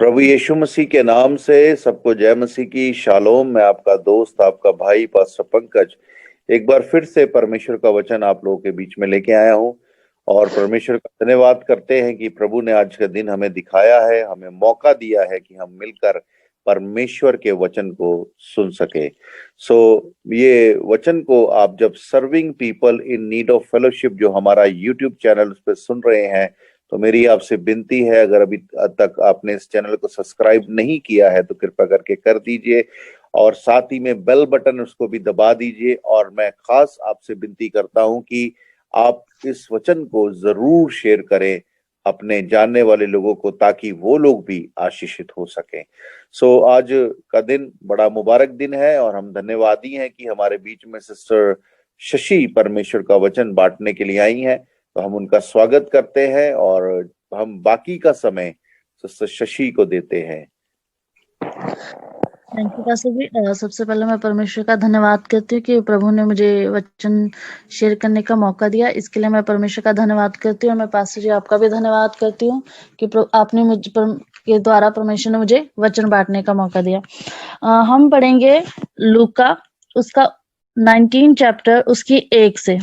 प्रभु यीशु मसीह के नाम से सबको जय मसीह की शालोम। मैं आपका दोस्त, आपका भाई पास्टर पंकज एक बार फिर से परमेश्वर का वचन आप लोगों के बीच में लेके आया हूं और परमेश्वर का धन्यवाद करते हैं कि प्रभु ने आज का दिन हमें दिखाया है, हमें मौका दिया है कि हम मिलकर परमेश्वर के वचन को सुन सके। ये वचन को आप जब serving people in need of fellowship जो हमारा यूट्यूब चैनल उस पर सुन रहे हैं, तो मेरी आपसे विनती है, अगर अभी तक आपने इस चैनल को सब्सक्राइब नहीं किया है तो कृपया करके कर दीजिए और साथ ही में बेल बटन उसको भी दबा दीजिए। और मैं खास आपसे विनती करता हूं कि आप इस वचन को जरूर शेयर करें अपने जानने वाले लोगों को, ताकि वो लोग भी आशीषित हो सकें। आज का दिन बड़ा मुबारक दिन है और हम धन्यवादी हैं कि हमारे बीच में सिस्टर शशि परमेश्वर का वचन बांटने के लिए आई हैं। तो हम उनका स्वागत करते हैं और हम बाकी का समय सिस्टर शशि को देते हैं। थैंक यू पास्टर जी। सबसे पहले मैं परमेश्वर का धन्यवाद करती हूँ कि प्रभु ने मुझे वचन शेयर करने का मौका दिया। इसके लिए मैं परमेश्वर का धन्यवाद करती हूँ और मैं पास्टर जी आपका भी धन्यवाद करती हूँ कि आपने मुझ के द्वारा परमेश्वर ने मुझे वचन बांटने का मौका दिया। हम पढ़ेंगे लूका उसका 19 चैप्टर उसकी 1 से।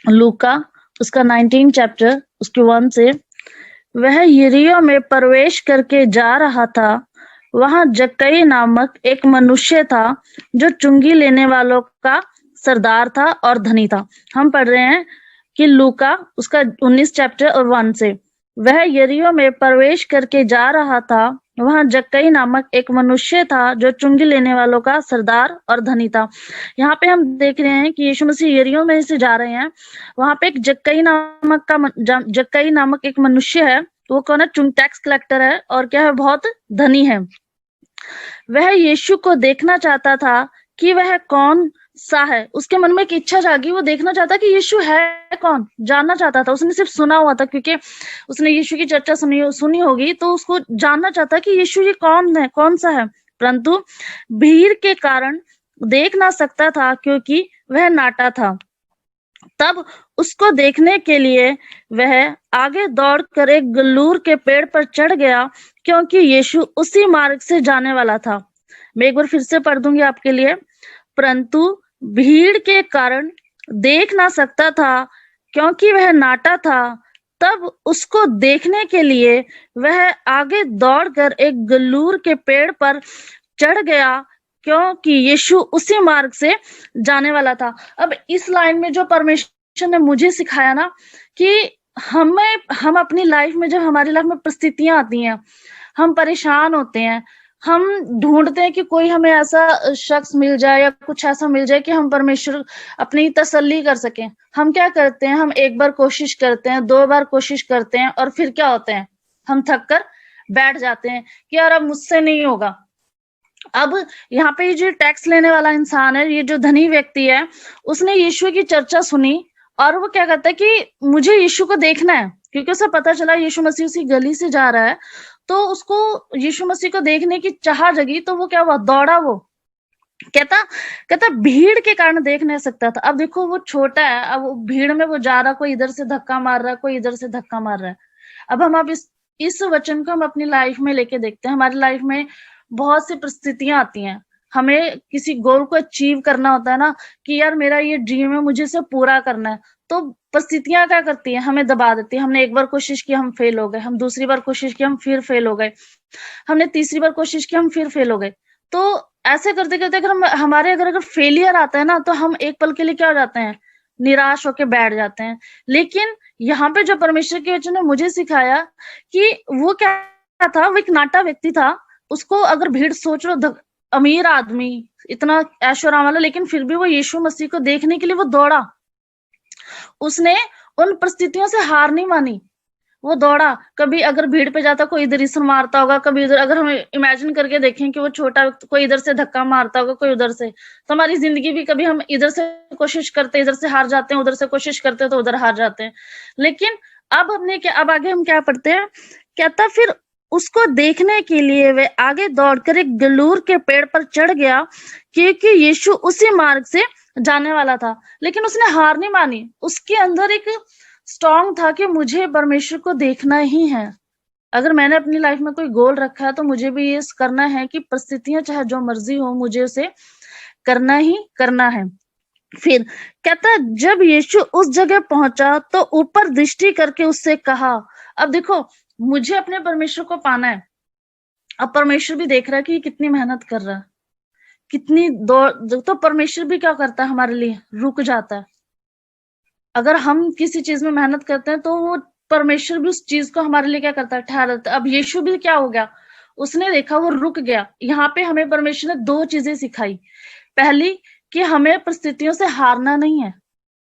लूका उसका 19 चैप्टर उसके 1 से। वह यरीहो में प्रवेश करके जा रहा था। वहां जक्कई नामक एक मनुष्य था जो चुंगी लेने वालों का सरदार था और धनी था। हम पढ़ रहे हैं कि लूका उसका 19 चैप्टर और 1 से। वह यरीहो में प्रवेश करके जा रहा था। वहां जक्कई नामक एक मनुष्य था जो चुंगी लेने वालों का सरदार और धनी था। यहाँ पे हम देख रहे हैं कि यीशु मसीह यरीहो में से जा रहे हैं। वहां पे एक जक्कई नामक एक मनुष्य है। वो कौन है? टैक्स कलेक्टर है और क्या है? बहुत धनी है। वह यीशु को देखना चाहता था कि वह कौन सा है। उसके मन में एक इच्छा जागी, वो देखना चाहता कि यीशु है कौन, जानना चाहता था। उसने सिर्फ सुना हुआ था क्योंकि उसने यीशु की चर्चा सुनी होगी, तो उसको जानना चाहता कि यीशु ये कौन है, कौन सा है। परंतु भीड़ के कारण देख ना सकता था क्योंकि वह नाटा था। तब उसको देखने के लिए वह आगे दौड़कर एक गल्लूर के पेड़ पर चढ़ गया, क्योंकि यीशु उसी मार्ग से जाने वाला था। मैं एक बार फिर से पढ़ दूंगी आपके लिए। परंतु भीड़ के कारण देख ना सकता था क्योंकि वह नाटा था। तब उसको देखने के लिए वह आगे दौड़कर एक गल्लूर के पेड़ पर चढ़ गया, क्योंकि यीशु उसी मार्ग से जाने वाला था। अब इस लाइन में जो परमेश्वर ने मुझे सिखाया ना, कि हम अपनी लाइफ में, जब हमारी लाइफ में परिस्थितियां आती हैं, हम परेशान होते हैं, हम ढूंढते हैं कि कोई हमें ऐसा शख्स मिल जाए या कुछ ऐसा मिल जाए कि हम परमेश्वर अपनी तसल्ली कर सकें। हम क्या करते हैं? हम एक बार कोशिश करते हैं, 2 बार कोशिश करते हैं और फिर क्या होते हैं? हम थक कर बैठ जाते हैं कि यार अब मुझसे नहीं होगा। अब यहाँ पे जो टैक्स लेने वाला इंसान है, ये जो धनी व्यक्ति है, उसने यीशु की चर्चा सुनी और वो क्या कहता है कि मुझे यीशु को देखना है, क्योंकि उसे पता चला यीशु मसीह उसी गली से जा रहा है। तो उसको यीशु मसीह को देखने की चाह जगी, तो वो क्या हुआ? दौड़ा। वो कहता भीड़ के कारण देख नहीं सकता था। अब देखो वो छोटा है, अब वो भीड़ में वो जा रहा, कोई इधर से धक्का मार रहा है, कोई इधर से धक्का मार रहा है। अब इस वचन को हम अपनी लाइफ में लेके देखते हैं। हमारी लाइफ में बहुत सी परिस्थितियां आती हैं, हमें किसी गोल को अचीव करना होता है ना, कि यार मेरा ये ड्रीम है, मुझे इसे पूरा करना है। तो परिस्थितियां क्या करती हैं? हमें दबा देती है। हमने एक बार कोशिश की, हम फेल हो गए। हम दूसरी बार कोशिश की, हम फिर फेल हो गए। हमने तीसरी बार कोशिश की, हम फिर फेल हो गए। तो ऐसे करते करते अगर फेलियर आता है ना, तो हम एक पल के लिए क्या हो जाते हैं? निराश होकर बैठ जाते हैं। लेकिन यहाँ पे जो परमेश्वर के वचन ने मुझे सिखाया कि वो क्या था, वो एक नाटा व्यक्ति था। उसको अगर भीड़, सोच लो, अमीर आदमी, इतना ऐशोआराम वाला, लेकिन फिर भी वो यीशु मसीह को देखने के लिए वो दौड़ा। उसने उन परिस्थितियों से हार नहीं मानी, वो दौड़ा। कभी अगर भीड़ पे जाता, कोई इधर इसे मारता होगा, कभी इधर। अगर हम इमेजिन करके देखें कि वो छोटा, कोई इधर से धक्का मारता होगा, कोई उधर से, तो हमारी जिंदगी भी कभी हम इधर से कोशिश करते, इधर से हार जाते हैं, उधर से कोशिश करते तो उधर हार जाते हैं। लेकिन अब आगे हम क्या पढ़ते हैं? कहता फिर उसको देखने के लिए वे आगे दौड़कर एक गल्लूर के पेड़ पर चढ़ गया, क्योंकि यीशु उसी मार्ग से जाने वाला था। लेकिन उसने हार नहीं मानी। उसके अंदर एक स्ट्रॉन्ग था कि मुझे परमेश्वर को देखना ही है। अगर मैंने अपनी लाइफ में कोई गोल रखा है तो मुझे भी ये करना है कि परिस्थितियां चाहे जो मर्जी हो, मुझे उसे करना ही करना है। फिर कहता है, जब यीशु उस जगह पहुंचा तो ऊपर दृष्टि करके उससे कहा। अब देखो, मुझे अपने परमेश्वर को पाना है। अब परमेश्वर भी देख रहा है कि ये कितनी मेहनत कर रहा है, कितनी दौड़। तो परमेश्वर भी क्या करता है हमारे लिए, रुक जाता है। अगर हम किसी चीज में मेहनत करते हैं तो वो परमेश्वर भी उस चीज को हमारे लिए क्या करता है, ठहरा देता है। अब यीशु भी क्या हो गया, उसने देखा, वो रुक गया। यहाँ पे हमें परमेश्वर ने दो चीजें सिखाई। पहली, कि हमें परिस्थितियों से हारना नहीं है।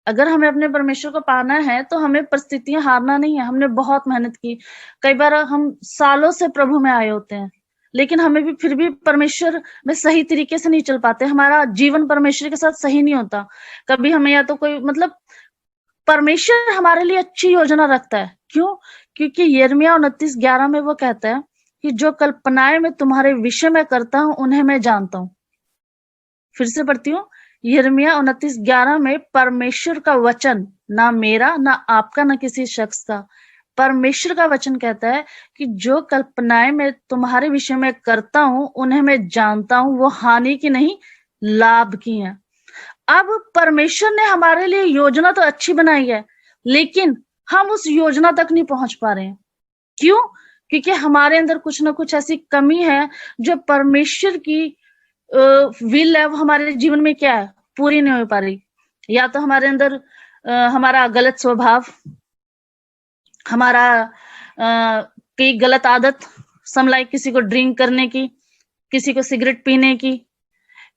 अगर हमें अपने परमेश्वर को पाना है तो हमें परिस्थितियां हारना नहीं है। हमने बहुत मेहनत की, कई बार हम सालों से प्रभु में आए होते हैं, लेकिन हमें भी फिर भी परमेश्वर में सही तरीके से नहीं चल पाते। हमारा जीवन परमेश्वर के साथ सही नहीं होता। कभी हमें या तो कोई मतलब परमेश्वर हमारे लिए अच्छी योजना रखता है। क्यों? क्योंकि यिर्मयाह 29:11 में वो कहता है कि जो कल्पनाएं मैं तुम्हारे विषय में करता हूं उन्हें मैं जानता हूं। फिर से पढ़ती हूँ, यिर्मयाह 29:11 में परमेश्वर का वचन, ना मेरा, ना आपका, ना किसी शख्स का, परमेश्वर का वचन कहता है कि जो कल्पनाएं मैं तुम्हारे विषय में करता हूं उन्हें मैं जानता हूं, वो हानि की नहीं लाभ की है। अब परमेश्वर ने हमारे लिए योजना तो अच्छी बनाई है, लेकिन हम उस योजना तक नहीं पहुंच पा रहे हैं। क्यों? क्योंकि हमारे अंदर कुछ ना कुछ ऐसी कमी है जो परमेश्वर की विल है, वो हमारे जीवन में क्या है, पूरी नहीं हो पा रही। या तो हमारे अंदर हमारा गलत स्वभाव, हमारा कई गलत आदत, समलाइक किसी को ड्रिंक करने की, किसी को सिगरेट पीने की,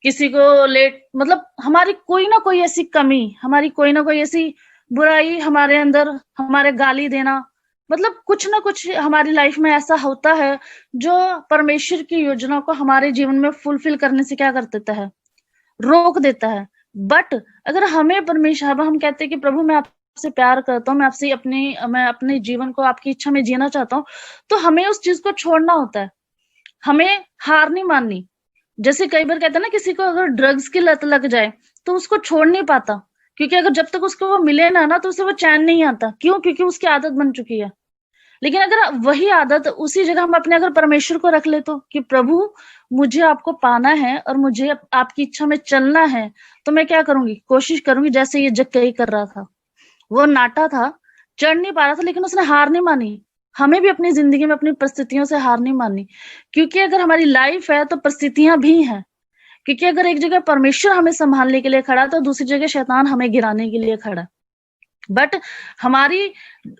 किसी को लेट, मतलब हमारी कोई ना कोई ऐसी कमी, हमारी कोई ना कोई ऐसी बुराई हमारे अंदर, हमारे गाली देना, मतलब कुछ ना कुछ हमारी लाइफ में ऐसा होता है जो परमेश्वर की योजना को हमारे जीवन में फुलफिल करने से क्या कर देता है, रोक देता है। बट अगर हमें परमेश्वर, अब हम कहते हैं कि प्रभु मैं आपसे प्यार करता हूँ, मैं अपने जीवन को आपकी इच्छा में जीना चाहता हूँ, तो हमें उस चीज को छोड़ना होता है, हमें हार नहीं माननी। जैसे कई बार कहते हैं ना, किसी को अगर ड्रग्स की लत लग जाए तो उसको छोड़ नहीं पाता, क्योंकि अगर जब तक उसको वो मिले ना तो उसे वो चैन नहीं आता। क्यों? क्योंकि उसकी आदत बन चुकी है। लेकिन अगर वही आदत उसी जगह हम अपने अगर परमेश्वर को रख ले तो, कि प्रभु मुझे आपको पाना है और मुझे आपकी इच्छा में चलना है, तो मैं क्या करूंगी, कोशिश करूंगी। जैसे ये जक्कई कर रहा था, वो नाटा था, चढ़ नहीं पा रहा था, लेकिन उसने हार नहीं मानी। हमें भी अपनी जिंदगी में अपनी परिस्थितियों से हार नहीं माननी, क्योंकि अगर हमारी लाइफ है तो परिस्थितियां भी हैं। क्योंकि अगर एक जगह परमेश्वर हमें संभालने के लिए खड़ा तो दूसरी जगह शैतान हमें गिराने के लिए खड़ा। बट हमारी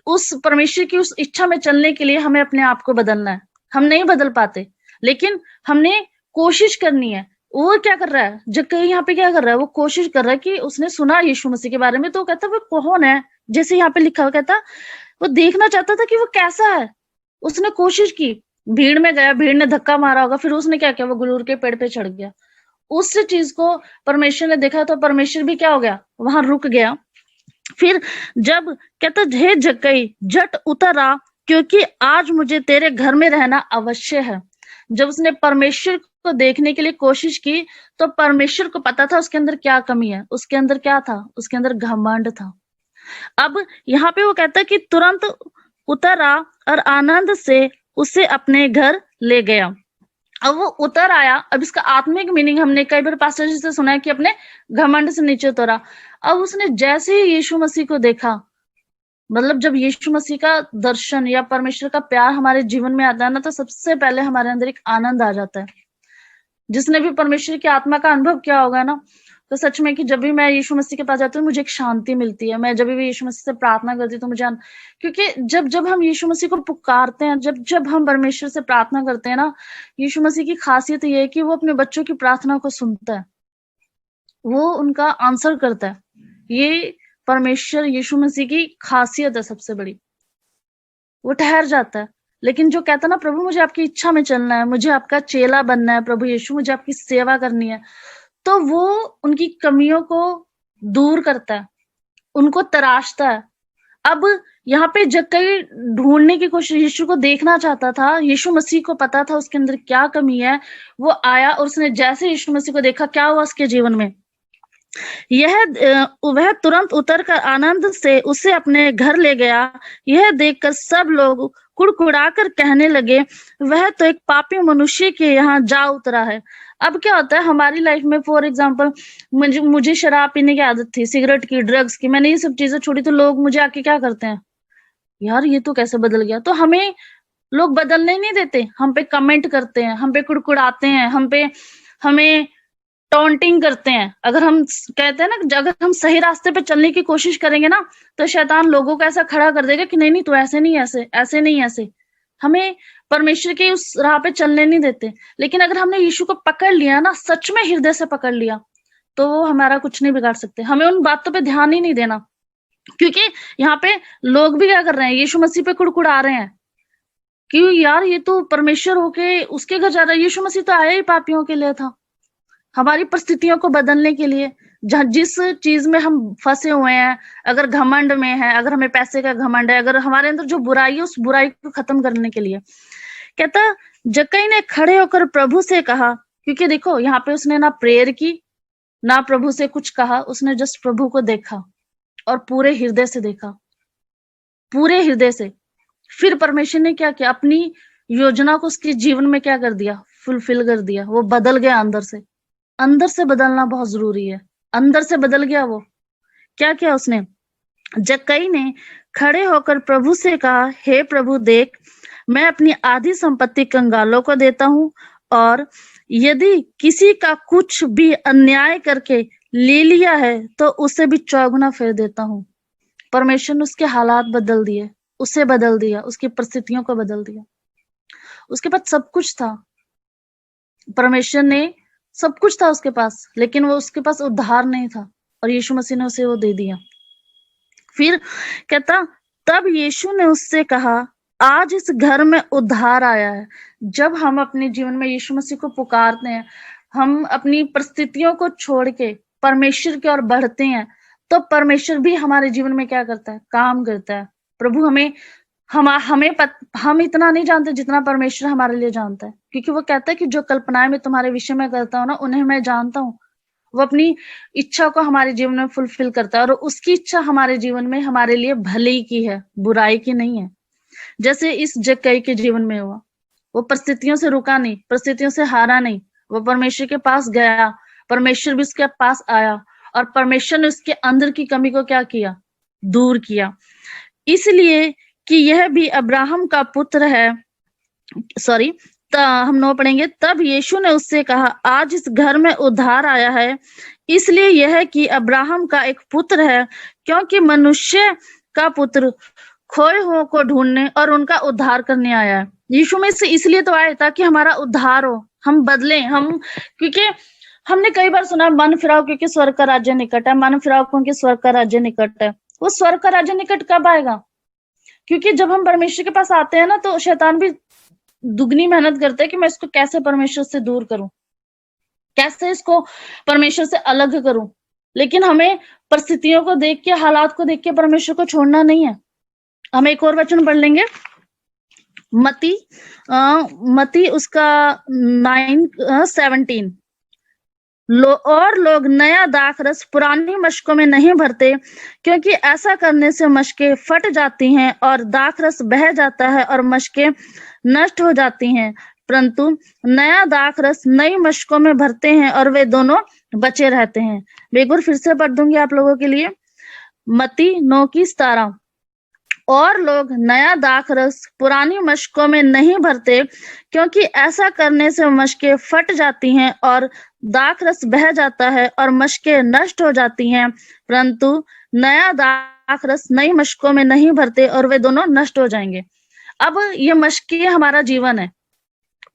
उस परमेश्वर की उस इच्छा में चलने के लिए हमें अपने आप को बदलना है। हम नहीं बदल पाते, लेकिन हमने कोशिश करनी है। वो क्या कर रहा है, जक्कई यहाँ पे क्या कर रहा है, वो कोशिश कर रहा है कि उसने सुना यीशु मसीह के बारे में, तो कहता वो कौन है, जैसे यहाँ पे लिखा हुआ, कहता वो देखना चाहता था कि वो कैसा है। उसने कोशिश की, भीड़ में गया, भीड़ ने धक्का मारा होगा, फिर उसने क्या किया, वो गुलूर के पेड़ पे चढ़ गया। उस चीज को परमेश्वर ने देखा तो परमेश्वर भी क्या हो गया, वहां रुक गया। फिर जब कहता, हे जक्कई झट उतर आ, क्योंकि आज मुझे तेरे घर में रहना अवश्य है। जब उसने परमेश्वर को देखने के लिए कोशिश की तो परमेश्वर को पता था उसके अंदर क्या कमी है। उसके अंदर क्या था, उसके अंदर घमंड था। अब यहाँ पे वो कहता है कि तुरंत उतर आ और आनंद से उसे अपने घर ले गया। अब वो उतर आया, अब इसका आत्मिक मीनिंग हमने कई बार पास्टर जी से सुना है कि अपने घमंड से नीचे उतरा। अब उसने जैसे ही यीशु मसीह को देखा, मतलब जब यीशु मसीह का दर्शन या परमेश्वर का प्यार हमारे जीवन में आता है ना, तो सबसे पहले हमारे अंदर एक आनंद आ जाता है। जिसने भी परमेश्वर की आत्मा का अनुभव किया होगा ना, तो सच में कि जब भी मैं यीशु मसीह के पास जाती हूँ मुझे एक शांति मिलती है। मैं जब भी यीशु मसीह से प्रार्थना करती हूँ तो मुझे क्योंकि जब हम यीशु मसीह को पुकारते हैं, जब हम परमेश्वर से प्रार्थना करते हैं ना, यीशु मसीह की खासियत ये है कि वो अपने बच्चों की प्रार्थना को सुनता है, वो उनका आंसर करता है। ये परमेश्वर यीशु मसीह की खासियत है सबसे बड़ी। वो ठहर जाता है। लेकिन जो कहता है ना, प्रभु मुझे आपकी इच्छा में चलना है, मुझे आपका चेला बनना है, प्रभु यीशु मुझे आपकी सेवा करनी है, तो वो उनकी कमियों को दूर करता है, उनको तराशता है। अब यहाँ पे जक्कई ढूंढने की कोशिश, यीशु को देखना चाहता था, यीशु मसीह को पता था उसके अंदर क्या कमी है। वो आया और उसने जैसे यीशु मसीह को देखा, क्या हुआ उसके जीवन में, वह तुरंत उतरकर आनंद से उसे अपने घर ले गया। यह देखकर सब लोग कुड़कुड़ाकर कहने लगे, वह तो एक पापी मनुष्य के यहाँ जा उतरा है। अब क्या होता है हमारी लाइफ में, फॉर एग्जाम्पल मुझे शराब पीने की आदत थी, सिगरेट की, ड्रग्स की, मैंने ये सब चीजें छोड़ी, तो लोग मुझे आके क्या करते हैं, यार ये तो कैसे बदल गया। तो हमें लोग बदलने ही नहीं देते, हम पे कमेंट करते हैं, हम पे कुड़कुड़ाते हैं, हमें टॉन्टिंग करते हैं। अगर हम कहते हैं ना, अगर हम सही रास्ते पे चलने की कोशिश करेंगे ना, तो शैतान लोगों को ऐसा खड़ा कर देगा कि नहीं नहीं तू ऐसे नहीं, ऐसे नहीं, ऐसे। हमें परमेश्वर के उस राह पे चलने नहीं देते। लेकिन अगर हमने यीशु को पकड़ लिया ना, सच में हृदय से पकड़ लिया, तो वो हमारा कुछ नहीं बिगाड़ सकते। हमें उन बातों पे ध्यान ही नहीं देना, क्योंकि यहाँ पे लोग भी क्या कर रहे हैं, यीशु मसीह पे कुड़कुड़ा रहे हैं कि यार ये तो परमेश्वर होके उसके घर जा रहा है। यीशु मसीह तो आया ही पापियों के लिए था, हमारी परिस्थितियों को बदलने के लिए। जिस चीज में हम फंसे हुए हैं, अगर घमंड में है, अगर हमें पैसे का घमंड है, अगर हमारे अंदर जो बुराई है, उस बुराई को खत्म करने के लिए। कहता जक्कई ने खड़े होकर प्रभु से कहा, क्योंकि देखो यहाँ पे उसने ना प्रेयर की, ना प्रभु से कुछ कहा, उसने जस्ट प्रभु को देखा और पूरे हृदय से देखा, पूरे हृदय से। फिर परमेश्वर ने क्या किया, अपनी योजना को उसके जीवन में क्या कर दिया, फुलफिल कर दिया। वो बदल गया अंदर से। अंदर से बदलना बहुत जरूरी है। अंदर से बदल गया वो। क्या किया उसने, जक्कई ने खड़े होकर प्रभु से कहा, हे प्रभु देख, मैं अपनी आधी संपत्ति कंगालों को देता हूँ, और यदि किसी का कुछ भी अन्याय करके ले लिया है तो उसे भी चौगुना फेर देता हूँ। परमेश्वर ने उसके हालात बदल दिए, उसे बदल दिया, उसकी परिस्थितियों को बदल दिया। उसके पास सब कुछ था, परमेश्वर ने सब कुछ था उसके पास, लेकिन वो उसके पास उद्धार नहीं था, और यीशु मसीह ने उसे वो दे दिया। फिर कहता, तब यीशु ने उससे कहा, आज इस घर में उद्धार आया है। जब हम अपने जीवन में यीशु मसीह को पुकारते हैं, हम अपनी परिस्थितियों को छोड़ के परमेश्वर की ओर बढ़ते हैं, तो परमेश्वर भी हमारे जीवन में क्या करता है, काम करता है। प्रभु हम इतना नहीं जानते जितना परमेश्वर हमारे लिए जानता है, क्योंकि वो कहता है कि जो कल्पनाएं मैं तुम्हारे विषय में करता हूँ ना, उन्हें मैं जानता हूँ। वो अपनी इच्छा को हमारे जीवन में फुलफिल करता है, और उसकी इच्छा हमारे जीवन में हमारे लिए भलाई की है, बुराई की नहीं है। जैसे इस जक्कई के जीवन में हुआ, वो परिस्थितियों से रुका नहीं, परिस्थितियों से हारा नहीं, वो परमेश्वर के पास गया, परमेश्वर भी उसके पास आया, और परमेश्वर ने उसके अंदर की कमी को क्या किया, दूर किया। इसलिए कि यह भी अब्राहम का पुत्र है। सॉरी, हम 9 पढ़ेंगे। तब यीशु ने उससे कहा, आज इस घर में उद्धार आया है, इसलिए यह कि अब्राहम का एक पुत्र है, क्योंकि मनुष्य का पुत्र खोए हुओं को ढूंढने और उनका उद्धार करने आया है। यीशु में से इसलिए तो आया ताकि हमारा उद्धार हो, हम बदले। क्योंकि हमने कई बार सुना, मन फिराओ क्योंकि स्वर्ग का राज्य निकट है, मन फिराओ क्योंकि स्वर्ग का राज्य निकट है। वो स्वर्ग का राज्य निकट कब आएगा? क्योंकि जब हम परमेश्वर के पास आते हैं ना, तो शैतान भी दुगनी मेहनत करता है कि मैं इसको कैसे परमेश्वर से दूर करूं, कैसे इसको परमेश्वर से अलग करूं। लेकिन हमें परिस्थितियों को देख के, हालात को देख के परमेश्वर को छोड़ना नहीं है। हम एक और वचन पढ़ लेंगे, मती उसका 9:17। और लोग नया दाखरस पुरानी मशकों में नहीं भरते, क्योंकि ऐसा करने से मशकें फट जाती हैं और दाखरस बह जाता है और मशकें नष्ट हो जाती हैं, परंतु नया दाखरस नई मशकों में भरते हैं और वे दोनों बचे रहते हैं। मैं एक बार फिर से पढ़ दूंगी आप लोगों के लिए, मती 9:17। और लोग नया दाखरस पुरानी मशकों में नहीं भरते, क्योंकि ऐसा करने से मशकें फट जाती हैं और दाखरस बह जाता है और मशकें नष्ट हो जाती हैं, परंतु नया दाखरस नई मशकों में नहीं भरते और वे दोनों नष्ट हो जाएंगे। अब ये मशकें हमारा जीवन है,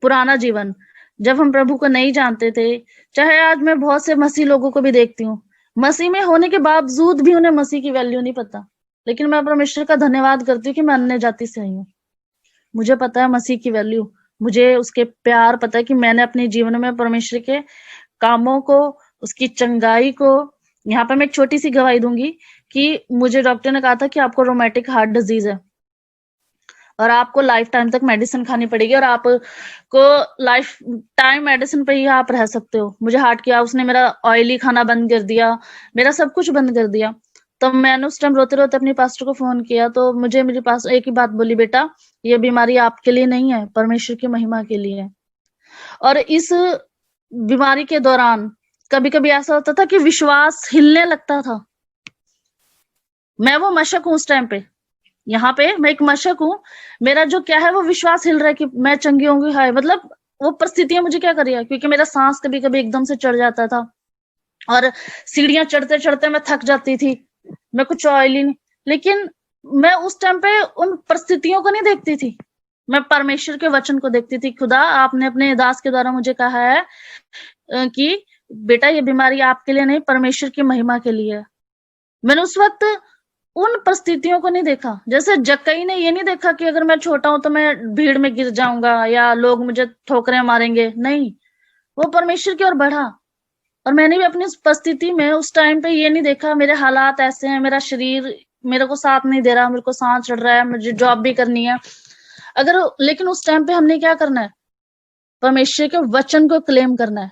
पुराना जीवन, जब हम प्रभु को नहीं जानते थे। चाहे आज मैं बहुत से मसीह लोगों को भी देखती हूँ, मसीह में होने के बावजूद भी उन्हें मसीह की वैल्यू नहीं पता। लेकिन मैं परमेश्वर का धन्यवाद करती हूँ कि मैं अन्य जाति से आई हूँ, मुझे पता है मसीह की वैल्यू, मुझे उसके प्यार पता है कि मैंने अपने जीवन में परमेश्वर के कामों को, उसकी चंगाई को। यहाँ पर मैं एक छोटी सी गवाही दूंगी कि मुझे डॉक्टर ने कहा था कि आपको रोमेटिक हार्ट डिजीज है और आपको लाइफ टाइम तक मेडिसिन खानी पड़ेगी और आपको लाइफ टाइम मेडिसिन पे ही आप रह सकते हो। मुझे हार्ट किया, उसने मेरा ऑयली खाना बंद कर दिया, मेरा सब कुछ बंद कर दिया। तब मैंने उस टाइम रोते रोते अपनी पास्टर को फोन किया, तो मुझे मेरी पास एक ही बात बोली, बेटा ये बीमारी आपके लिए नहीं है, परमेश्वर की महिमा के लिए है। और इस बीमारी के दौरान कभी कभी ऐसा होता था कि विश्वास हिलने लगता था। मैं वो मशक हूं उस टाइम पे, यहाँ पे मैं एक मशक हूँ, मेरा जो क्या है वो विश्वास हिल रहा है कि मैं चंगी होंगी। हाय, मतलब वो परिस्थितियां मुझे क्या कर रही है, क्योंकि मेरा सांस कभी कभी एकदम से चढ़ जाता था और सीढ़ियां चढ़ते चढ़ते मैं थक जाती थी, मैं कुछ ऑयली नहीं, लेकिन मैं उस टाइम पे उन परिस्थितियों को नहीं देखती थी, मैं परमेश्वर के वचन को देखती थी। खुदा आपने अपने दास के द्वारा मुझे कहा है कि बेटा ये बीमारी आपके लिए नहीं, परमेश्वर की महिमा के लिए है। मैंने उस वक्त उन परिस्थितियों को नहीं देखा। जैसे जक्कई ने ये नहीं देखा कि अगर मैं छोटा हूं तो मैं भीड़ में गिर जाऊंगा या लोग मुझे ठोकरें मारेंगे, नहीं, वो परमेश्वर की ओर बढ़ा। और मैंने भी अपनी परिस्थिति में उस टाइम पे ये नहीं देखा मेरे हालात ऐसे हैं, मेरा शरीर मेरे को साथ नहीं दे रहा, मेरे को सांस चढ़ रहा है, मुझे जॉब भी करनी है, अगर लेकिन उस टाइम पे हमने क्या करना है, परमेश्वर के वचन को क्लेम करना है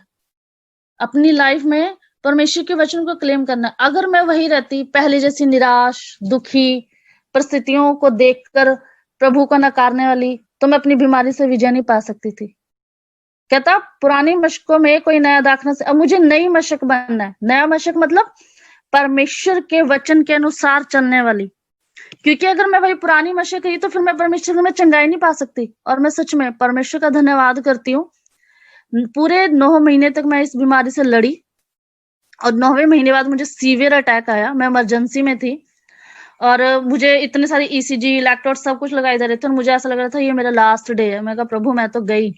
अपनी लाइफ में, परमेश्वर के वचन को क्लेम करना है। अगर मैं वही रहती पहले जैसी निराश, दुखी, परिस्थितियों को देखकर प्रभु को नकारने वाली, तो मैं अपनी बीमारी से विजय नहीं पा सकती थी। कहता पुरानी मशकों में कोई नया दाखना से, अब मुझे नई मशक बनना है। नया मशक मतलब परमेश्वर के वचन के अनुसार चलने वाली, क्योंकि अगर मैं वही पुरानी मशक रही तो फिर मैं परमेश्वर में चंगाई नहीं पा सकती। और मैं सच में परमेश्वर का धन्यवाद करती हूँ, पूरे 9 महीने तक मैं इस बीमारी से लड़ी और 9वें महीने बाद मुझे सीवियर अटैक आया, मैं इमरजेंसी में थी और मुझे इतने सारे ईसीजी, इलेक्ट्रोड सब कुछ लगाए जा रहे थे और मुझे ऐसा लग रहा था ये मेरा लास्ट डे है। मैं कहा प्रभु मैं तो गई,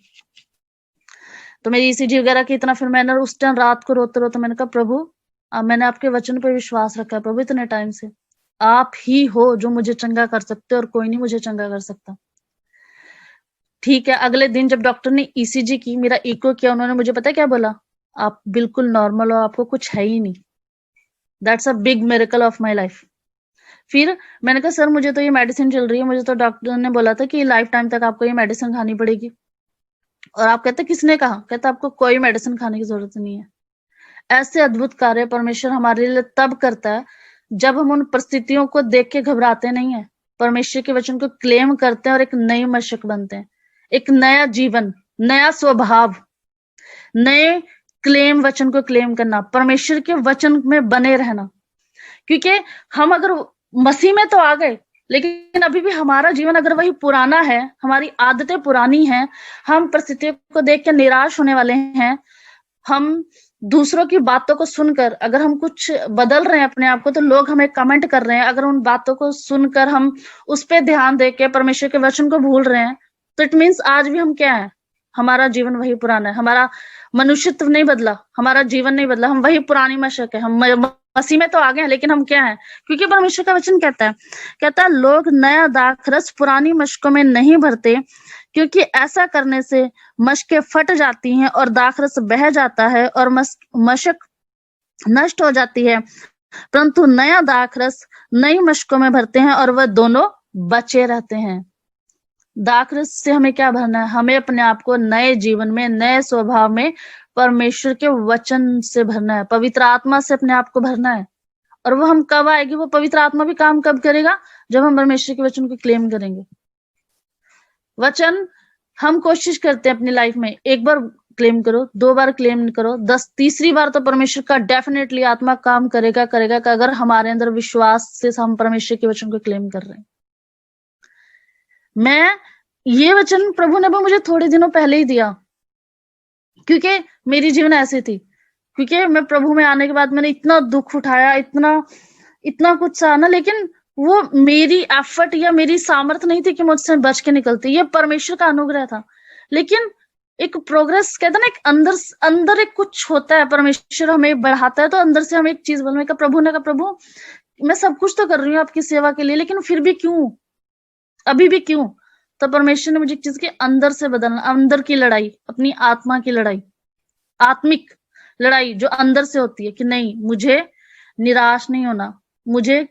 तो मेरी ईसीजी वगैरह की इतना, फिर मैंने उस टाइम रात को रोते रोते मैंने कहा प्रभु मैंने आपके वचन पर विश्वास रखा है प्रभु, इतने टाइम से आप ही हो जो मुझे चंगा कर सकते और कोई नहीं मुझे चंगा कर सकता। ठीक है, अगले दिन जब डॉक्टर ने ईसीजी की, मेरा इको किया, उन्होंने मुझे पता है क्या बोला, आप बिल्कुल नॉर्मल हो, आपको कुछ है ही नहीं। That's a big miracle of my life. फिर मैंने कहा सर मुझे तो ये मेडिसिन चल रही है, मुझे तो डॉक्टर ने बोला था कि लाइफ टाइम तक आपको ये मेडिसिन खानी पड़ेगी। और आप कहते किसने कहा? कहता आपको कोई मेडिसिन खाने की जरूरत नहीं है। ऐसे अद्भुत कार्य परमेश्वर हमारे लिए तब करता है जब हम उन परिस्थितियों को देख के घबराते नहीं है, परमेश्वर के वचन को क्लेम करते हैं और एक नई मशक बनते हैं, एक नया जीवन, नया स्वभाव, नए क्लेम, वचन को क्लेम करना, परमेश्वर के वचन में बने रहना। क्योंकि हम अगर मसीह में तो आ गए, लेकिन अभी भी हमारा जीवन अगर वही पुराना है, हमारी आदतें पुरानी हैं, हम परिस्थितियों को देख के निराश होने वाले हैं, हम दूसरों की बातों को सुनकर अगर हम कुछ बदल रहे हैं अपने आप को, तो लोग हमें कमेंट कर रहे हैं, अगर उन बातों को सुनकर हम उस पर ध्यान देके परमेश्वर के वचन को भूल रहे हैं, तो इट मीन्स आज भी हम क्या है, हमारा जीवन वही पुराना है, हमारा मनुष्यत्व नहीं बदला, हमारा जीवन नहीं बदला, हम वही पुरानी मशक है। हम मसीह में तो आ गए हैं, लेकिन हम क्या है, क्योंकि परमेश्वर का वचन कहता है लोग नया दाखरस पुरानी मशकों में नहीं भरते, क्योंकि ऐसा करने से मशकें फट जाती हैं और दाखरस बह जाता है और मशक नष्ट हो जाती है, परंतु नया दाखरस नई मशकों में भरते हैं और वह दोनों बचे रहते हैं। दाखरस से हमें क्या भरना है? हमें अपने आप को नए जीवन में, नए स्वभाव में परमेश्वर के वचन से भरना है, पवित्र आत्मा से अपने आप को भरना है। और वो हम कब आएगी? वो पवित्र आत्मा भी काम कब करेगा? जब हम परमेश्वर के वचन को क्लेम करेंगे। वचन हम कोशिश करते हैं अपनी लाइफ में, एक बार क्लेम करो, 2 बार क्लेम करो, तीसरी बार तो परमेश्वर का डेफिनेटली आत्मा काम करेगा कि अगर हमारे अंदर विश्वास से हम परमेश्वर के वचन को क्लेम कर रहे हैं। मैं ये वचन प्रभु ने वो मुझे थोड़े दिनों पहले ही दिया, क्योंकि मेरी जीवन ऐसी थी, क्योंकि मैं प्रभु में आने के बाद मैंने इतना दुख उठाया, इतना कुछ सहा ना, लेकिन वो मेरी एफर्ट या मेरी सामर्थ नहीं थी कि मुझसे बच के निकलती, ये परमेश्वर का अनुग्रह था। लेकिन एक प्रोग्रेस कहते ना, एक अंदर एक कुछ होता है, परमेश्वर हमें बढ़ाता है, तो अंदर से हम एक चीज बोलने का, प्रभु ने कहा प्रभु मैं सब कुछ तो कर रही हूँ आपकी सेवा के लिए, लेकिन फिर भी क्यों, अभी भी क्यों? तो परमेश्वर ने मुझे एक चीज के अंदर से बदलना, अंदर की लड़ाई, अपनी आत्मा की लड़ाई, आत्मिक लड़ाई जो अंदर से होती है कि नहीं, मुझे निराश नहीं होना, मुझे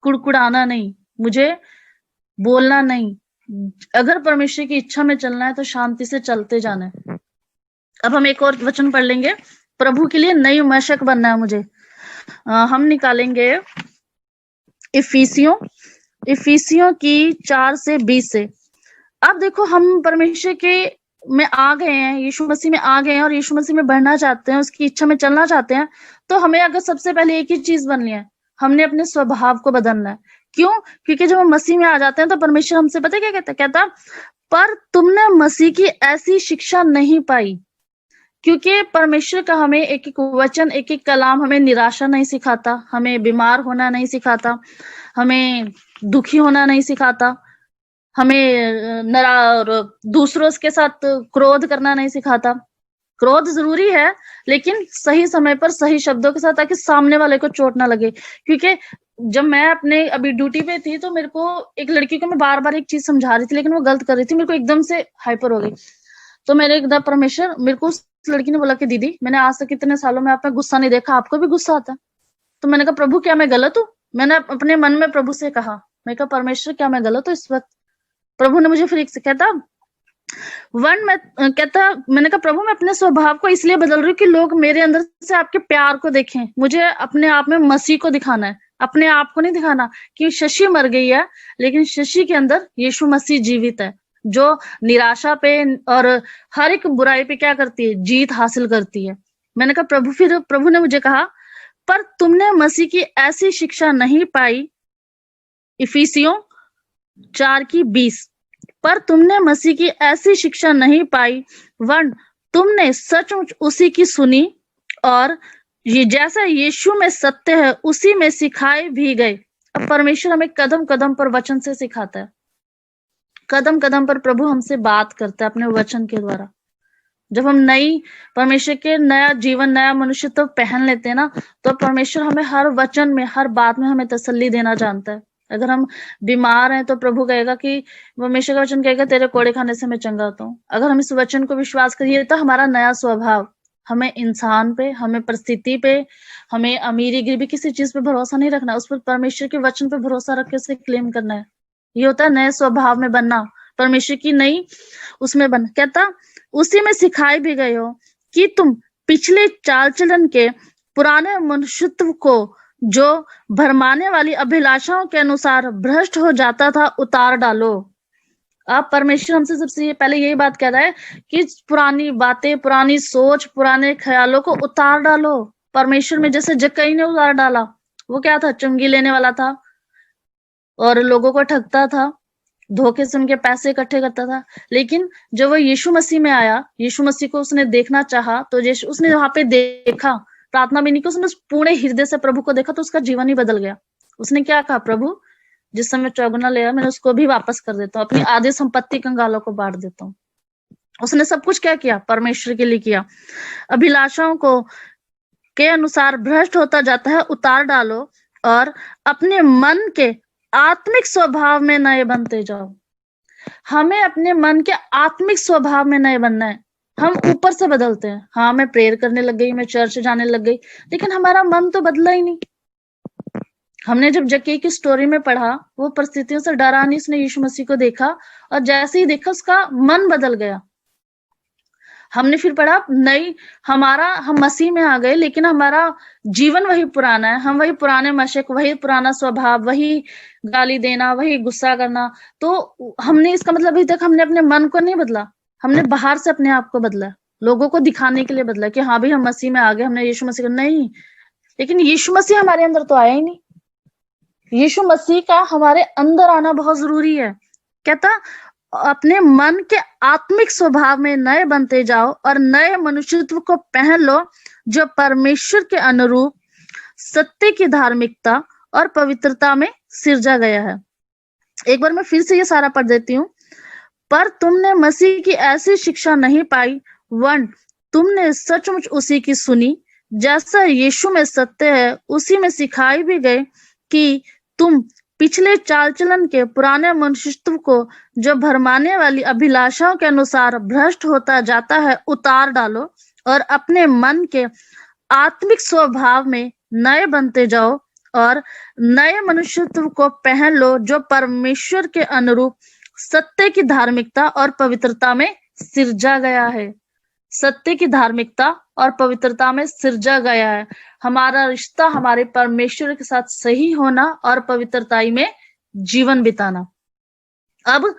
कुड़कुड़ाना नहीं, मुझे बोलना नहीं, अगर परमेश्वर की इच्छा में चलना है तो शांति से चलते जाना है। अब हम एक और वचन पढ़ लेंगे, प्रभु के लिए नई मशक बनना है मुझे। हम निकालेंगे इफिसियों की 4 से 20 से। अब देखो हम परमेश्वर के में आ गए हैं, यीशु मसीह में आ गए हैं और यीशु मसीह में बढ़ना चाहते हैं, उसकी इच्छा में चलना चाहते हैं, तो हमें अगर सबसे पहले एक ही चीज बननी है, हमने अपने स्वभाव को बदलना है। क्यों? क्योंकि जब हम मसीह में आ जाते हैं तो परमेश्वर हमसे पता है क्या कहता है? कहता पर तुमने मसीह की ऐसी शिक्षा नहीं पाई। क्योंकि परमेश्वर का हमें एक एक वचन, एक एक कलाम हमें निराशा नहीं सिखाता, हमें बीमार होना नहीं सिखाता, हमें दुखी होना नहीं सिखाता, हमें दूसरों के साथ क्रोध करना नहीं सिखाता। क्रोध जरूरी है, लेकिन सही समय पर सही शब्दों के साथ, ताकि सामने वाले को चोट ना लगे। क्योंकि जब मैं अपने अभी ड्यूटी पे थी तो मेरे को एक लड़की को मैं बार बार एक चीज समझा रही थी, लेकिन वो गलत कर रही थी, मेरे को एकदम से हाइपर हो गई। तो मेरे एकदम परमेश्वर, मेरे को उस लड़की ने बोला कि दीदी, मैंने आज तक इतने सालों में आप में गुस्सा नहीं देखा, आपको भी गुस्सा आता है? तो मैंने कहा प्रभु क्या मैं गलत हूँ? मैंने अपने मन में प्रभु से कहा, मैं कहा परमेश्वर क्या मैं गलत हूँ इस वक्त? प्रभु ने मुझे फिर एक से कहता मैंने कहा प्रभु मैं अपने स्वभाव को इसलिए बदल रही हूँ कि लोग मेरे अंदर से आपके प्यार को देखें। मुझे अपने आप में मसीह को दिखाना है, अपने आप को नहीं दिखाना कि शशि मर गई है, लेकिन शशि के अंदर यीशु मसीह जीवित है, जो निराशा पे और हर एक बुराई पे क्या करती है? जीत हासिल करती है। मैंने कहा प्रभु, फिर प्रभु ने मुझे कहा पर तुमने मसीह की ऐसी शिक्षा नहीं पाई। इफिसियों 4:20 पर तुमने मसीह की ऐसी शिक्षा नहीं पाई, वन तुमने सचमुच उसी की सुनी और ये जैसा यीशु में सत्य है उसी में सिखाए भी गए। अब परमेश्वर हमें कदम कदम पर वचन से सिखाता है, कदम कदम पर प्रभु हमसे बात करता है अपने वचन के द्वारा। जब हम नई परमेश्वर के नया जीवन, नया मनुष्य तो पहन लेते हैं ना, तो परमेश्वर हमें हर वचन में, हर बात में हमें तसल्ली देना जानता है। अगर हम बीमार हैं तो प्रभु कहेगा कि परमेश्वर का वचन कहेगा तेरे कोड़े खाने से मैं चंगा होता हूँ। अगर हम इस वचन को विश्वास करिए तो हमारा नया स्वभाव, हमें इंसान पे, हमें परिस्थिति पे, हमें अमीरी गरीबी किसी चीज पे भरोसा नहीं रखना, उस पर परमेश्वर के वचन पे भरोसा रख के उसे क्लेम करना है। ये होता है नए स्वभाव में बनना, परमेश्वर की नई उसमें बन। कहता उसी में सिखाए भी गए हो कि तुम पिछले चाल चलन के पुराने मनुष्यत्व को जो भरमाने वाली अभिलाषाओं के अनुसार भ्रष्ट हो जाता था उतार डालो। अब परमेश्वर हमसे सबसे पहले यही बात कह रहा है कि पुरानी बातें, पुरानी सोच, पुराने ख्यालों को उतार डालो। परमेश्वर में जैसे जक्कई ने उतार डाला, वो क्या था? चुंगी लेने वाला था और लोगों को ठगता था, धोखे से उनके पैसे इकट्ठे करता था। लेकिन जब वो यीशु मसीह में आया, यीशु मसीह को उसने देखना चाहा, तो उसने वहां पे देखा, प्रार्थना भी नहीं की, उसने पूरे हृदय से प्रभु को देखा, तो उसका जीवन ही बदल गया। उसने क्या कहा? प्रभु जिस समय चौगुना लिया मैंने उसको भी वापस कर देता हूँ, अपनी आधी संपत्ति कंगालों को बांट देता हूँ। उसने सब कुछ क्या किया? परमेश्वर के लिए किया। अभिलाषाओं को के अनुसार भ्रष्ट होता जाता है उतार डालो और अपने मन के आत्मिक स्वभाव में नए बनते जाओ। हमें अपने मन के आत्मिक स्वभाव में नए बनना है। हम ऊपर से बदलते हैं, हाँ मैं प्रेयर करने लग गई, मैं चर्च जाने लग गई, लेकिन हमारा मन तो बदला ही नहीं। हमने जब जक्कई की स्टोरी में पढ़ा, वो परिस्थितियों से डरा नहीं, उसने यीशु मसीह को देखा और जैसे ही देखा उसका मन बदल गया। हमने फिर पढ़ा हम मसीह में आ गए, लेकिन हमारा जीवन वही पुराना है, हम वही पुराने मशक, वही पुराना स्वभाव, वही गाली देना, वही गुस्सा करना। तो हमने, इसका मतलब अभी तक हमने अपने मन को नहीं बदला, हमने बाहर से अपने आप को बदला, लोगों को दिखाने के लिए बदला कि हाँ भाई हम मसीह में आ गए, हमने यीशु मसीह को। नहीं, लेकिन यीशु मसीह हमारे अंदर तो आया ही नहीं। यीशु मसीह का हमारे अंदर आना बहुत जरूरी है। कहता अपने मन के आत्मिक स्वभाव में नए बनते जाओ और नए मनुष्यत्व को पहन लो, जो परमेश्वर के अनुरूप सत्य की धार्मिकता और पवित्रता में सिरजा गया है। एक बार मैं फिर से ये सारा पढ़ देती हूँ। पर तुमने मसीह की ऐसी शिक्षा नहीं पाई, वन तुमने सचमुच उसी की सुनी, जैसा यीशु में सत्य है उसी में सिखाई भी गए कि तुम पिछले चाल चलन के पुराने मनुष्यत्व को जो भरमाने वाली अभिलाषाओं के अनुसार भ्रष्ट होता जाता है उतार डालो और अपने मन के आत्मिक स्वभाव में नए बनते जाओ और नए मनुष्यत्व को पहन लो, जो परमेश्वर के अनुरूप सत्य की धार्मिकता और पवित्रता में सिरजा गया है। सत्य की धार्मिकता और पवित्रता में सिरजा गया है। हमारा रिश्ता हमारे परमेश्वर के साथ सही होना और पवित्रताई में जीवन बिताना। अब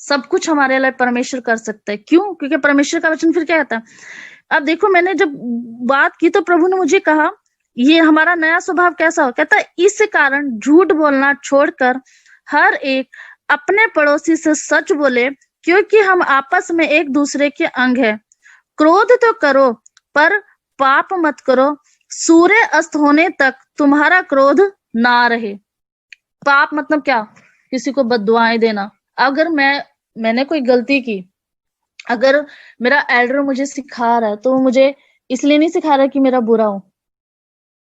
सब कुछ हमारे लिए परमेश्वर कर सकता है। क्यों? क्योंकि परमेश्वर का वचन फिर क्या कहता है? अब देखो, मैंने जब बात की तो प्रभु ने मुझे कहा ये हमारा नया स्वभाव कैसा हो। कहता है इस कारण झूठ बोलना छोड़कर हर एक अपने पड़ोसी से सच बोले, क्योंकि हम आपस में एक दूसरे के अंग है। क्रोध तो करो पर पाप मत करो। सूर्य अस्त होने तक तुम्हारा क्रोध ना रहे। पाप मतलब क्या? किसी को बद्दुआएं देना। अगर मैंने कोई गलती की, अगर मेरा एल्डर मुझे सिखा रहा है तो वो मुझे इसलिए नहीं सिखा रहा कि मेरा बुरा हो,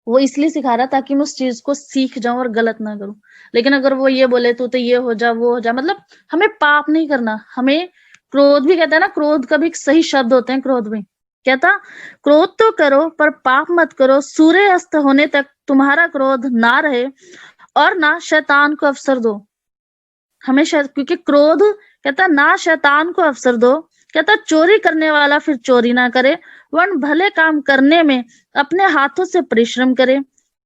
वो इसलिए सिखा रहा ताकि मैं उस चीज को सीख जाऊं और गलत ना करूं। लेकिन अगर वो ये बोले तू तो ये हो जा वो हो जा, मतलब हमें पाप नहीं करना। हमें क्रोध भी कहता है ना, क्रोध का भी एक सही शब्द होते हैं क्रोध में। कहता क्रोध तो करो पर पाप मत करो। सूर्य अस्त होने तक तुम्हारा क्रोध ना रहे और ना शैतान को अवसर दो। हमेशा, क्योंकि क्रोध कहता ना शैतान को अवसर दो। कहता चोरी करने वाला फिर चोरी ना करे, वरन भले काम करने में अपने हाथों से परिश्रम करे,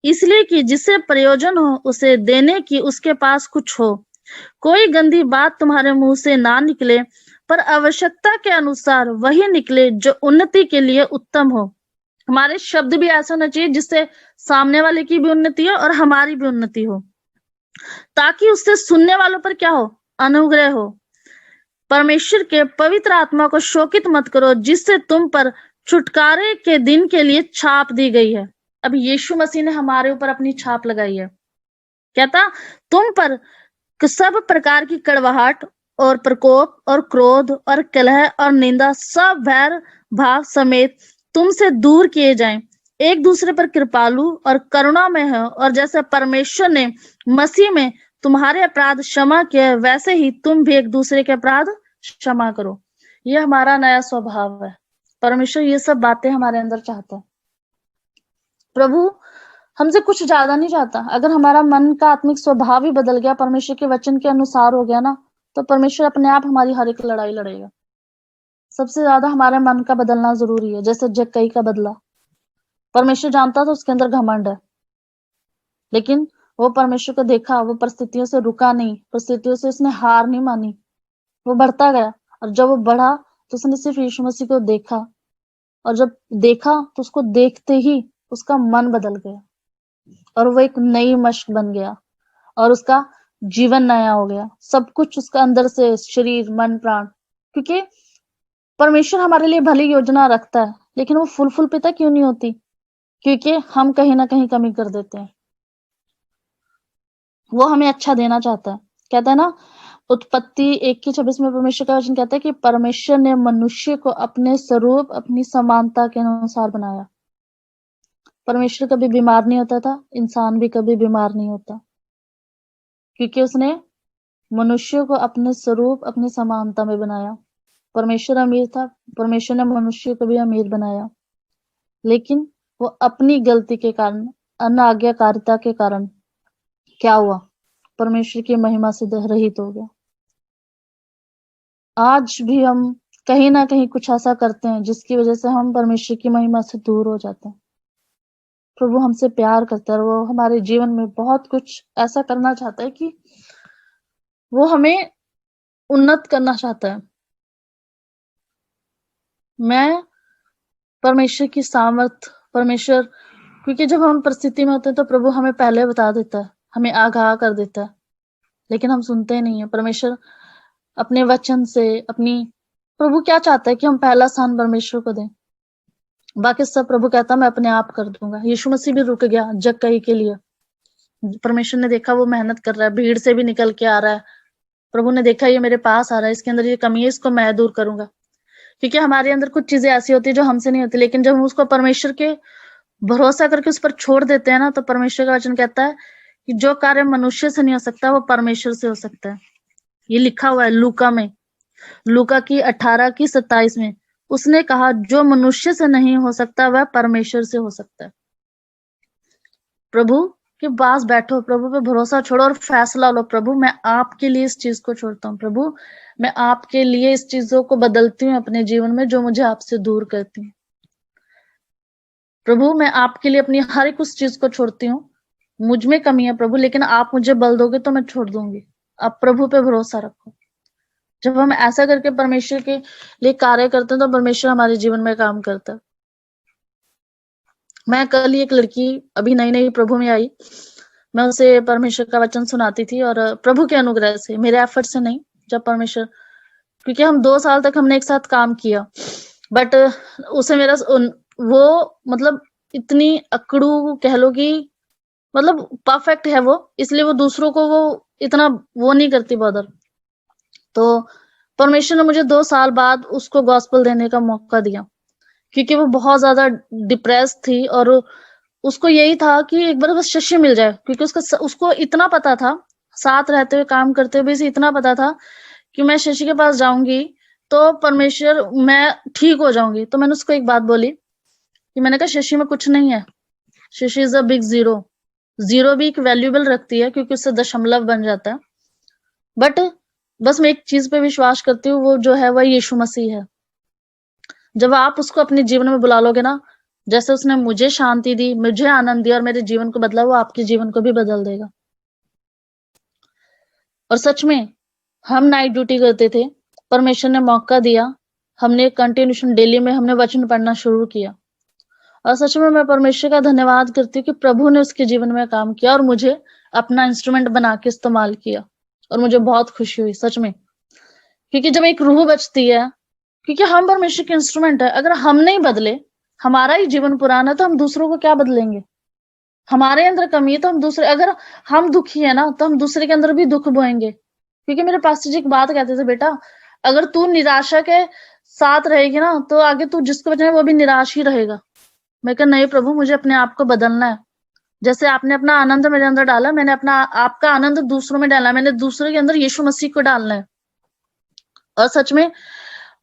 इसलिए कि जिसे प्रयोजन हो उसे देने की उसके पास कुछ हो। कोई गंदी बात तुम्हारे मुंह से ना निकले, पर आवश्यकता के अनुसार वही निकले जो उन्नति के लिए उत्तम हो। हमारे शब्द भी ऐसा होना चाहिए जिससे सामने वाले की भी उन्नति हो और हमारी भी उन्नति हो, ताकि उससे सुनने वालों पर क्या हो? अनुग्रह हो। परमेश्वर के पवित्र आत्मा को शोकित मत करो, जिससे तुम पर छुटकारे के दिन के लिए छाप दी गई है। अब यीशु मसीह ने हमारे ऊपर अपनी छाप लगाई है। कहता तुम पर सब प्रकार की कड़वाहट और प्रकोप और क्रोध और कलह और निंदा सब वैर भाव समेत तुमसे दूर किए जाएं। एक दूसरे पर कृपालु और करुणा में हो, और जैसे परमेश्वर ने मसीह में तुम्हारे अपराध क्षमा किए, वैसे ही तुम भी एक दूसरे के अपराध क्षमा करो। ये हमारा नया स्वभाव है। परमेश्वर ये सब बातें हमारे अंदर चाहता है। प्रभु हमसे कुछ ज्यादा नहीं चाहता। अगर हमारा मन का आत्मिक स्वभाव ही बदल गया, परमेश्वर के वचन के अनुसार हो गया ना, तो परमेश्वर अपने आप हमारी हर एक लड़ाई लड़ेगा। सबसे ज्यादा हमारे मन का बदलना जरूरी है। जैसे जक्कई का बदला, परमेश्वर जानता था उसके अंदर घमंड है, लेकिन वो परमेश्वर को देखा, वो परिस्थितियों से रुका नहीं, परिस्थितियों से उसने हार नहीं मानी, वो बढ़ता गया। और जब वो बढ़ा तो उसने सिर्फ यीशु मसीह को देखा, और जब देखा तो उसको देखते ही उसका मन बदल गया और वो एक नई मशक बन गया और उसका जीवन नया हो गया। सब कुछ उसका अंदर से, शरीर मन प्राण, क्योंकि परमेश्वर हमारे लिए भली योजना रखता है, लेकिन वो फुल पिता क्यों नहीं होती? क्योंकि हम कहीं ना कहीं कमी कर देते हैं। वो हमें अच्छा देना चाहता है। कहता है ना उत्पत्ति 1:26 में परमेश्वर का वचन कहता है कि परमेश्वर ने मनुष्य को अपने स्वरूप अपनी समानता के अनुसार बनाया। परमेश्वर कभी बीमार नहीं होता था, इंसान भी कभी बीमार नहीं होता, क्योंकि उसने मनुष्य को अपने स्वरूप अपनी समानता में बनाया। परमेश्वर अमीर था, परमेश्वर ने मनुष्य को भी अमीर बनाया, लेकिन वो अपनी गलती के कारण, अनाज्ञाकारिता के कारण क्या हुआ? परमेश्वर की महिमा से रहित हो गया। आज भी हम कहीं ना कहीं कुछ ऐसा करते हैं जिसकी वजह से हम परमेश्वर की महिमा से दूर हो जाते हैं। प्रभु हमसे प्यार करता है और वो हमारे जीवन में बहुत कुछ ऐसा करना चाहता है कि वो हमें उन्नत करना चाहता है। मैं परमेश्वर की सामर्थ, परमेश्वर, क्योंकि जब हम परिस्थिति में होते हैं तो प्रभु हमें पहले बता देता है, हमें आगाह कर देता है, लेकिन हम सुनते नहीं है। परमेश्वर अपने वचन से प्रभु क्या चाहता है कि हम पहला स्थान परमेश्वर को दें, बाकी सब प्रभु कहता मैं अपने आप कर दूंगा। यीशु मसीह भी रुक गया जक्कई के लिए। परमेश्वर ने देखा वो मेहनत कर रहा है, भीड़ से भी निकल के आ रहा है। प्रभु ने देखा ये मेरे पास आ रहा है, इसके अंदर ये कमी है, इसको मैं दूर करूंगा। क्योंकि हमारे अंदर कुछ चीजें ऐसी होती है जो हमसे नहीं होती, लेकिन जब हम उसको परमेश्वर के भरोसा करके उस पर छोड़ देते हैं ना, तो परमेश्वर का वचन कहता है कि जो कार्य मनुष्य से नहीं हो सकता वो परमेश्वर से हो सकता है। ये लिखा हुआ है लूका में, लूका की 18:27 में। उसने कहा जो मनुष्य से नहीं हो सकता वह परमेश्वर से हो सकता है। प्रभु कि पास बैठो, प्रभु पे भरोसा छोड़ो और फैसला लो, प्रभु मैं आपके लिए इस चीज को छोड़ता हूँ, प्रभु मैं आपके लिए इस चीजों को बदलती हूँ अपने जीवन में जो मुझे आपसे दूर करती है। प्रभु मैं आपके लिए अपनी हर एक उस चीज को छोड़ती हूँ, मुझ में कमी है प्रभु, लेकिन आप मुझे बल दोगे तो मैं छोड़ दूंगी। आप प्रभु पे भरोसा रखो। जब हम ऐसा करके परमेश्वर के लिए कार्य करते हैं तो परमेश्वर हमारे जीवन में काम करता है। मैं कल ही एक लड़की अभी नई नई प्रभु में आई, मैं उसे परमेश्वर का वचन सुनाती थी, और प्रभु के अनुग्रह से, मेरे एफर्ट से नहीं, जब परमेश्वर, क्योंकि हम 2 साल तक हमने एक साथ काम किया, बट उसे मेरा वो मतलब इतनी अकड़ू कह लो कि मतलब परफेक्ट है वो, इसलिए वो दूसरों को वो इतना वो नहीं करती बॉदर। तो परमेश्वर ने मुझे 2 साल बाद उसको गॉस्पेल देने का मौका दिया, क्योंकि वो बहुत ज्यादा डिप्रेस थी और उसको यही था कि एक बार बस शशि मिल जाए, क्योंकि उसको इतना पता था, साथ रहते हुए काम करते हुए भी इतना पता था कि मैं शशि के पास जाऊंगी तो परमेश्वर मैं ठीक हो जाऊंगी। तो मैंने उसको एक बात बोली कि मैंने कहा शशि में कुछ नहीं है, Shashi is a big zero, zero भी एक वैल्यूएबल रखती है क्योंकि उससे दशमलव बन जाता है, बट बस मैं एक चीज पे विश्वास करती हूँ, वो जो है वह यीशु मसीह है। जब आप उसको अपने जीवन में बुला लोगे ना, जैसे उसने मुझे शांति दी, मुझे आनंद दिया और मेरे जीवन को बदला, वो आपके जीवन को भी बदल देगा। और सच में हम नाइट ड्यूटी करते थे, परमेश्वर ने मौका दिया, हमने कंटिन्यूशन डेली में हमने वचन पढ़ना शुरू किया, और सच में मैं परमेश्वर का धन्यवाद करती हूँ कि प्रभु ने उसके जीवन में काम किया और मुझे अपना इंस्ट्रूमेंट बना के इस्तेमाल किया, और मुझे बहुत खुशी हुई सच में। क्योंकि जब एक रूह बचती है, क्योंकि हम परमेश्वर के इंस्ट्रूमेंट है, अगर हम नहीं बदले, हमारा ही जीवन पुराना है, तो हम दूसरों को क्या बदलेंगे? हमारे अंदर कमी है तो हम दूसरे, अगर हम दुखी है ना तो हम दूसरे के अंदर भी दुख बोएंगे। क्योंकि मेरे पास्टर जी एक बात कहते थे, बेटा अगर तू निराशा के साथ रहेगी ना तो आगे तू जिसको बचाए वो भी निराश ही रहेगा। मैं कहा नहीं प्रभु, मुझे अपने आप को बदलना है। जैसे आपने अपना आनंद मेरे अंदर डाला, मैंने अपना आपका आनंद दूसरों में डाला, मैंने दूसरे के अंदर यीशु मसीह को डालना है। और सच में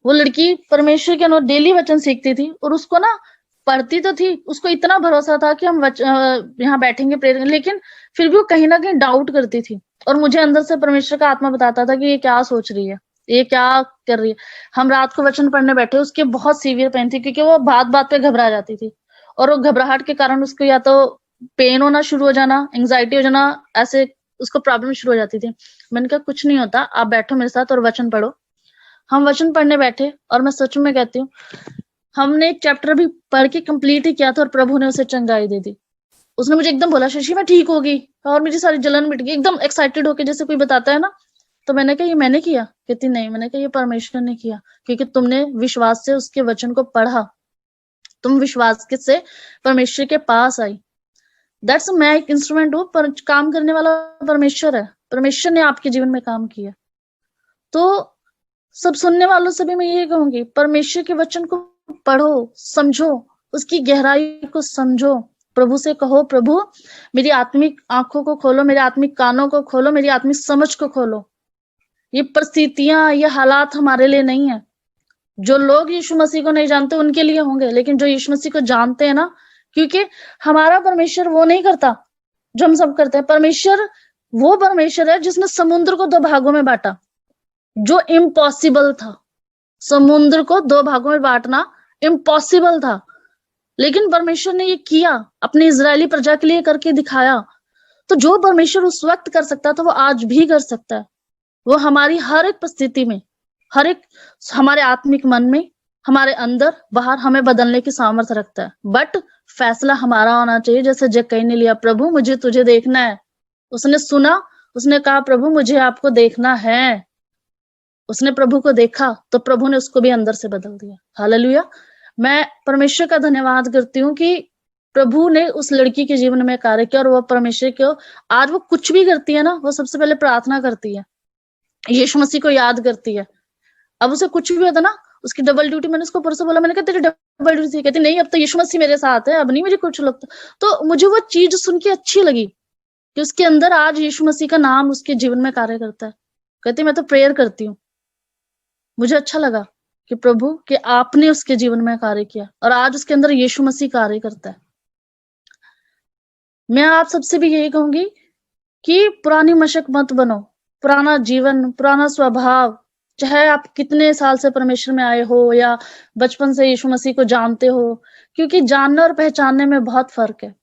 वो लड़की परमेश्वर के अनुसार डेली वचन सीखती थी, और उसको ना पढ़ती तो थी, उसको इतना भरोसा था कि हम यहाँ बैठेंगे प्रेयर, लेकिन फिर भी वो कहीं ना कहीं डाउट करती थी, और मुझे अंदर से परमेश्वर का आत्मा बताता था कि ये क्या सोच रही है, ये क्या कर रही है। हम रात को वचन पढ़ने बैठे, उसके बहुत सीवियर पेन थी, क्योंकि वो बात बात पे घबरा जाती थी, और वो घबराहट के कारण उसको या तो पेन होना शुरू हो जाना, एंग्जाइटी हो जाना, ऐसे उसको प्रॉब्लम शुरू हो जाती थी। मैंने कहा कुछ नहीं होता, आप बैठो मेरे साथ और वचन पढ़ो। हम वचन पढ़ने बैठे, और मैं सच में कहती हूँ हमने एक चैप्टर भी पढ़ के कंप्लीट ही किया था और प्रभु ने उसे चंगाई दे दी। उसने मुझे एकदम बोला शशि मैं ठीक होगी, और मेरी सारी जलन मिट गई, एकदम एक्साइटेड होके जैसे कोई बताता है ना। तो मैंने कहा ये मैंने किया? कहती नहीं। मैंने कहा ये परमेश्वर ने किया, क्योंकि तुमने विश्वास से उसके वचन को पढ़ा, तुम विश्वास के से परमेश्वर के पास आई। दैट्स मैं एक इंस्ट्रूमेंट हूँ, पर काम करने वाला परमेश्वर है, परमेश्वर ने आपके जीवन में काम किया। तो सब सुनने वालों से भी मैं ये कहूंगी, परमेश्वर के वचन को पढ़ो, समझो, उसकी गहराई को समझो, प्रभु से कहो प्रभु मेरी आत्मिक आंखों को खोलो, मेरे आत्मिक कानों को खोलो, मेरी आत्मिक समझ को खोलो। ये परिस्थितियां, ये हालात हमारे लिए नहीं है। जो लोग यीशु मसीह को नहीं जानते उनके लिए होंगे, लेकिन जो यीशु मसीह को जानते हैं ना, क्योंकि हमारा परमेश्वर वो नहीं करता जो हम सब करते हैं। परमेश्वर वो परमेश्वर है जिसने समुद्र को 2 भागों में बांटा, जो इम्पॉसिबल था। समुद्र को 2 भागों में बांटना इम्पॉसिबल था, लेकिन परमेश्वर ने ये किया, अपनी इजरायली प्रजा के लिए करके दिखाया। तो जो परमेश्वर उस वक्त कर सकता था वो आज भी कर सकता है। वो हमारी हर एक परिस्थिति में, हर एक हमारे आत्मिक मन में, हमारे अंदर बाहर हमें बदलने की सामर्थ्य रखता है। बट फैसला हमारा होना चाहिए, जैसे जक्कई ने लिया, प्रभु मुझे तुझे देखना है। उसने सुना, उसने कहा प्रभु मुझे आपको देखना है। उसने प्रभु को देखा तो प्रभु ने उसको भी अंदर से बदल दिया। हालेलुया। मैं परमेश्वर का धन्यवाद करती हूँ कि प्रभु ने उस लड़की के जीवन में कार्य किया, और वो परमेश्वर को आज वो कुछ भी करती है ना, वो सबसे पहले प्रार्थना करती है, यीशु मसीह को याद करती है। अब उसे कुछ भी होता ना, उसकी डबल ड्यूटी, मैंने उसको परसों बोला, मैंने कहा तेरी डबल ड्यूटी थी, कहती नहीं अब तो यीशु मसीह मेरे साथ है, अब नहीं मुझे कुछ लगता। तो मुझे वो चीज सुन के अच्छी लगी कि उसके अंदर आज यीशु मसीह का नाम उसके जीवन में कार्य करता है। कहती मैं तो प्रेयर करती हूँ। मुझे अच्छा लगा कि प्रभु कि आपने उसके जीवन में कार्य किया, और आज उसके अंदर यीशु मसीह कार्य करता है। मैं आप सबसे भी यही कहूंगी कि पुरानी मशक मत बनो। पुराना जीवन, पुराना स्वभाव, चाहे आप कितने साल से परमेश्वर में आए हो या बचपन से यीशु मसीह को जानते हो, क्योंकि जानने और पहचानने में बहुत फर्क है।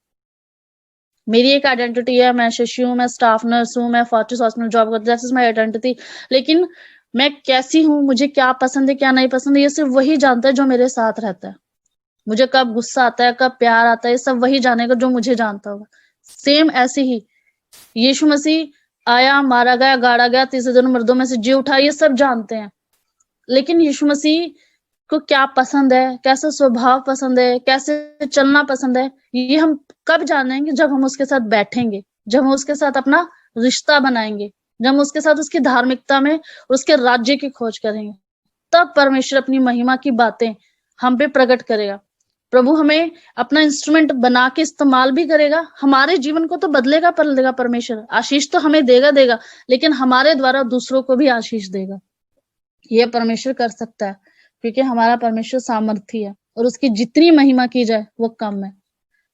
मेरी एक आइडेंटिटी है, मैं शिष्य हूँ, मैं स्टाफ नर्स हूँ, मैं फोर्टिस हॉस्पिटल जॉब करती हूँ, दैट इज माय आइडेंटिटी। लेकिन मैं कैसी हूँ, मुझे क्या पसंद है क्या नहीं पसंद है, ये सिर्फ वही जानता है जो मेरे साथ रहता है। मुझे कब गुस्सा आता है, कब प्यार आता है, ये सब वही जानेगा जो मुझे जानता होगा। सेम ऐसे ही यीशु मसीह आया, मारा गया, गाड़ा गया, तीसरे दिन मर्दों में से जी उठा, ये सब जानते हैं। लेकिन यीशु मसीह को क्या पसंद है, कैसा स्वभाव पसंद है, कैसे चलना पसंद है, ये हम कब जानेंगे? जब हम उसके साथ बैठेंगे, जब हम उसके साथ अपना रिश्ता बनाएंगे, जब हम उसके साथ उसकी धार्मिकता में उसके राज्य की खोज करेंगे, तब परमेश्वर अपनी महिमा की बातें हम पे प्रकट करेगा। प्रभु हमें अपना इंस्ट्रूमेंट बना के इस्तेमाल भी करेगा। हमारे जीवन को तो बदलेगा परमेश्वर, आशीष तो हमें देगा, लेकिन हमारे द्वारा दूसरों को भी आशीष देगा। ये परमेश्वर कर सकता है, क्योंकि हमारा परमेश्वर सामर्थी है और उसकी जितनी महिमा की जाए वो कम है।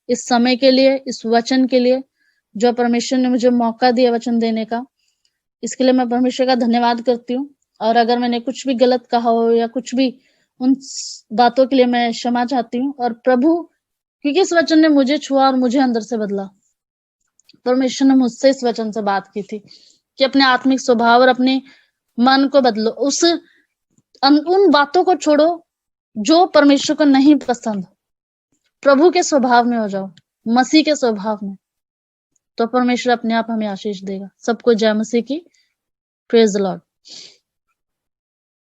इस समय के लिए, इस वचन के लिए जो परमेश्वर ने मुझे मौका दिया वचन देने का, इसके लिए मैं परमेश्वर का धन्यवाद करती हूँ। और अगर मैंने कुछ भी गलत कहा हो या कुछ भी, उन बातों के लिए मैं क्षमा चाहती हूँ। और प्रभु, क्योंकि इस वचन ने मुझे छुआ और मुझे अंदर से बदला, परमेश्वर ने मुझसे इस वचन से बात की थी कि अपने आत्मिक स्वभाव और अपने मन को बदलो, उन बातों को छोड़ो जो परमेश्वर को नहीं पसंद, प्रभु के स्वभाव में हो जाओ, मसीह के स्वभाव में, तो परमेश्वर अपने आप हमें आशीष देगा। सबको जय मसीह की। Praise the Lord.